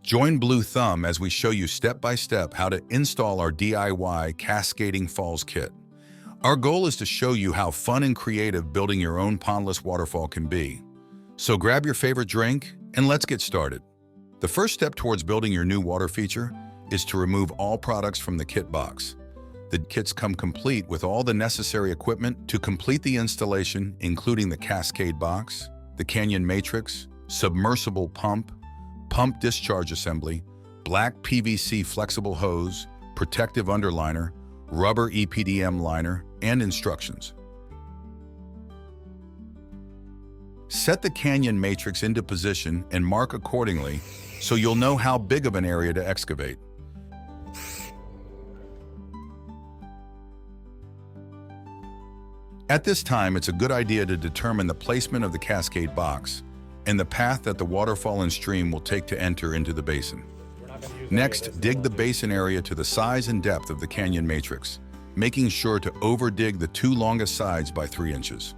Join Blue Thumb as we show you step by step how to install our DIY Cascading Falls kit. Our goal is to show you how fun and creative building your own pondless waterfall can be. So grab your favorite drink and let's get started. The first step towards building your new water feature is to remove all products from the kit box. The kits come complete with all the necessary equipment to complete the installation, including the Cascade box, the Canyon Matrix, submersible pump, pump discharge assembly, black PVC flexible hose, protective underliner, rubber EPDM liner, and instructions. Set the Canyon Matrix into position and mark accordingly so you'll know how big of an area to excavate. At this time, it's a good idea to determine the placement of the Cascade box and the path that the waterfall and stream will take to enter into the basin. Next, dig the basin area to the size and depth of the Canyon Matrix, making sure to over-dig the two longest sides by 3 inches.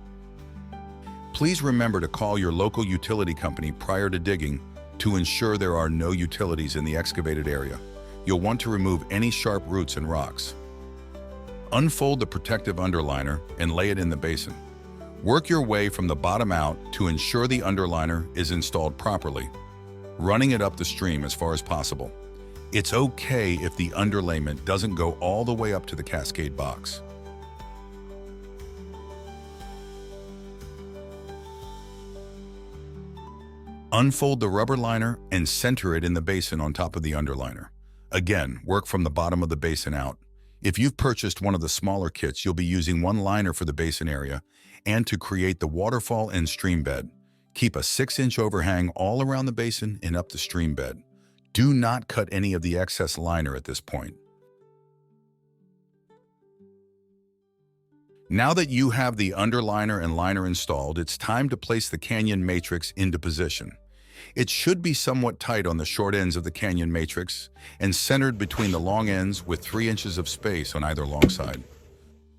Please remember to call your local utility company prior to digging to ensure there are no utilities in the excavated area. You'll want to remove any sharp roots and rocks. Unfold the protective underliner and lay it in the basin. Work your way from the bottom out to ensure the underliner is installed properly, running it up the stream as far as possible. It's okay if the underlayment doesn't go all the way up to the Cascade box. Unfold the rubber liner and center it in the basin on top of the underliner. Again, work from the bottom of the basin out. If you've purchased one of the smaller kits, you'll be using one liner for the basin area and to create the waterfall and stream bed. Keep a 6-inch overhang all around the basin and up the stream bed. Do not cut any of the excess liner at this point. Now that you have the underliner and liner installed, it's time to place the Canyon Matrix into position. It should be somewhat tight on the short ends of the Canyon Matrix and centered between the long ends with 3 inches of space on either long side.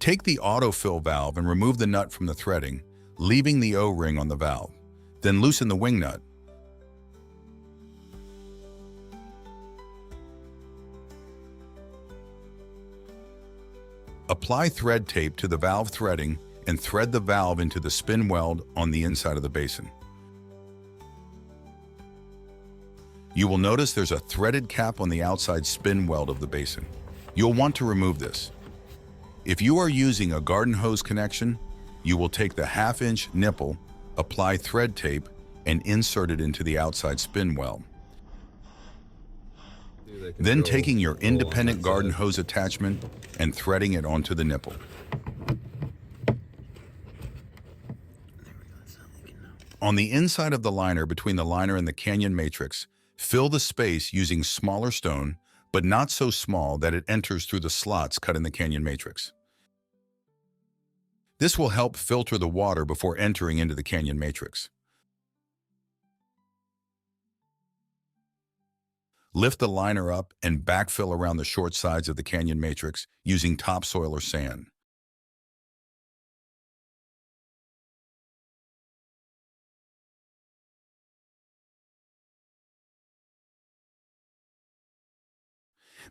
Take the autofill valve and remove the nut from the threading, leaving the O-ring on the valve. Then loosen the wing nut. Apply thread tape to the valve threading and thread the valve into the spin weld on the inside of the basin. You will notice there's a threaded cap on the outside spin weld of the basin. You'll want to remove this. If you are using a garden hose connection, you will take the 1/2-inch nipple, apply thread tape, and insert it into the outside spin weld. Then taking your independent garden hose attachment and threading it onto the nipple. On the inside of the liner between the liner and the Canyon Matrix, fill the space using smaller stone, but not so small that it enters through the slots cut in the Canyon Matrix. This will help filter the water before entering into the Canyon Matrix. Lift the liner up and backfill around the short sides of the Canyon Matrix using topsoil or sand.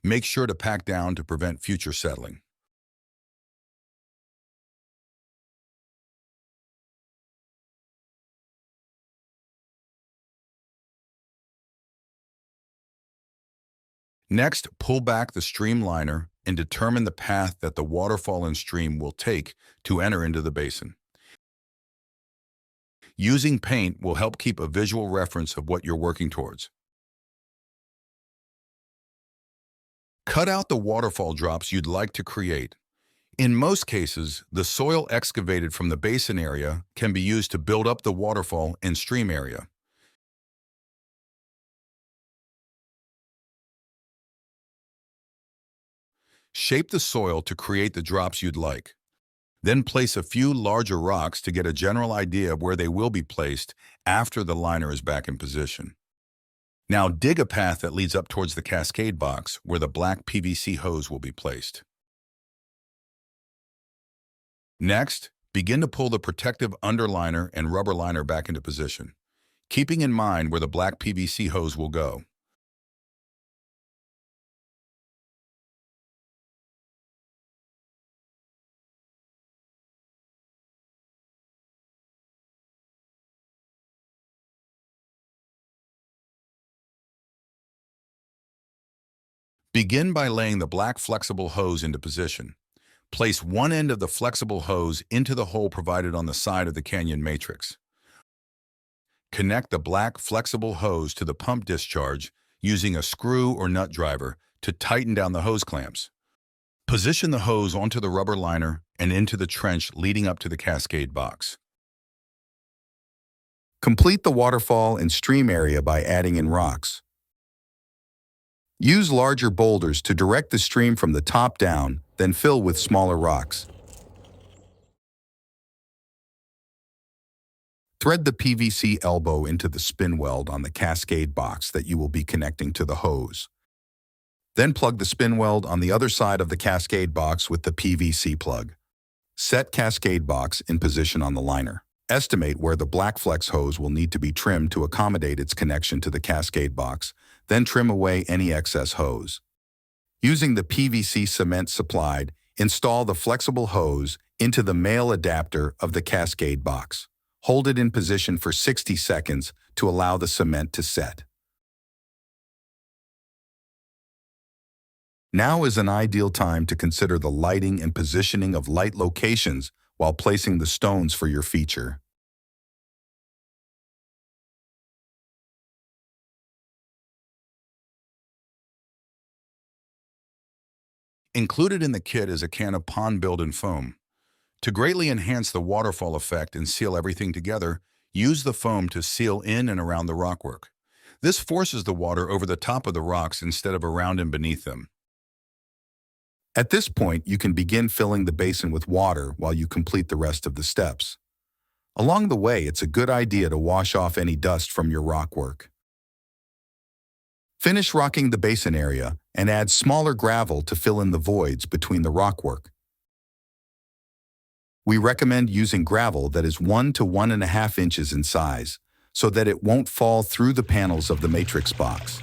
Make sure to pack down to prevent future settling. Next, pull back the stream liner and determine the path that the waterfall and stream will take to enter into the basin. Using paint will help keep a visual reference of what you're working towards. Cut out the waterfall drops you'd like to create. In most cases, the soil excavated from the basin area can be used to build up the waterfall and stream area. Shape the soil to create the drops you'd like. Then place a few larger rocks to get a general idea of where they will be placed after the liner is back in position. Now dig a path that leads up towards the Cascade box where the black PVC hose will be placed. Next, begin to pull the protective underliner and rubber liner back into position, keeping in mind where the black PVC hose will go. Begin by laying the black flexible hose into position. Place one end of the flexible hose into the hole provided on the side of the canyon matrix. Connect the black flexible hose to the pump discharge using a screw or nut driver to tighten down the hose clamps. Position the hose onto the rubber liner and into the trench leading up to the cascade box. Complete the waterfall and stream area by adding in rocks. Use larger boulders to direct the stream from the top down, then fill with smaller rocks. Thread the PVC elbow into the spin weld on the cascade box that you will be connecting to the hose. Then plug the spin weld on the other side of the cascade box with the PVC plug. Set cascade box in position on the liner. Estimate where the black flex hose will need to be trimmed to accommodate its connection to the cascade box, then trim away any excess hose. Using the PVC cement supplied, install the flexible hose into the male adapter of the cascade box. Hold it in position for 60 seconds to allow the cement to set. Now is an ideal time to consider the lighting and positioning of light locations while placing the stones for your feature. Included in the kit is a can of pond build-in foam. To greatly enhance the waterfall effect and seal everything together, use the foam to seal in and around the rockwork. This forces the water over the top of the rocks instead of around and beneath them. At this point, you can begin filling the basin with water while you complete the rest of the steps. Along the way, it's a good idea to wash off any dust from your rockwork. Finish rocking the basin area and add smaller gravel to fill in the voids between the rockwork. We recommend using gravel that is 1 to 1.5 inches in size so that it won't fall through the panels of the matrix box.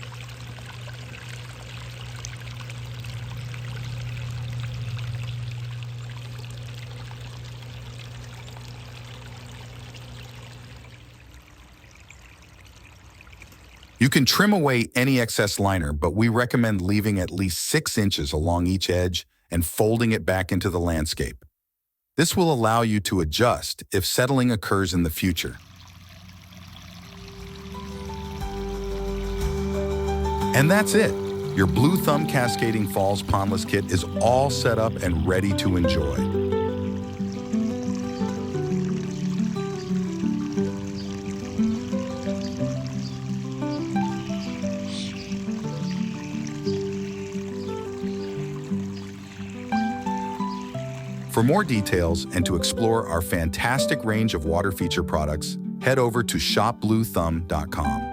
You can trim away any excess liner, but we recommend leaving at least 6 inches along each edge and folding it back into the landscape. This will allow you to adjust if settling occurs in the future. And that's it. Your Blue Thumb Cascading Falls Pondless Kit is all set up and ready to enjoy. For more details and to explore our fantastic range of water feature products, head over to shopbluethumb.com.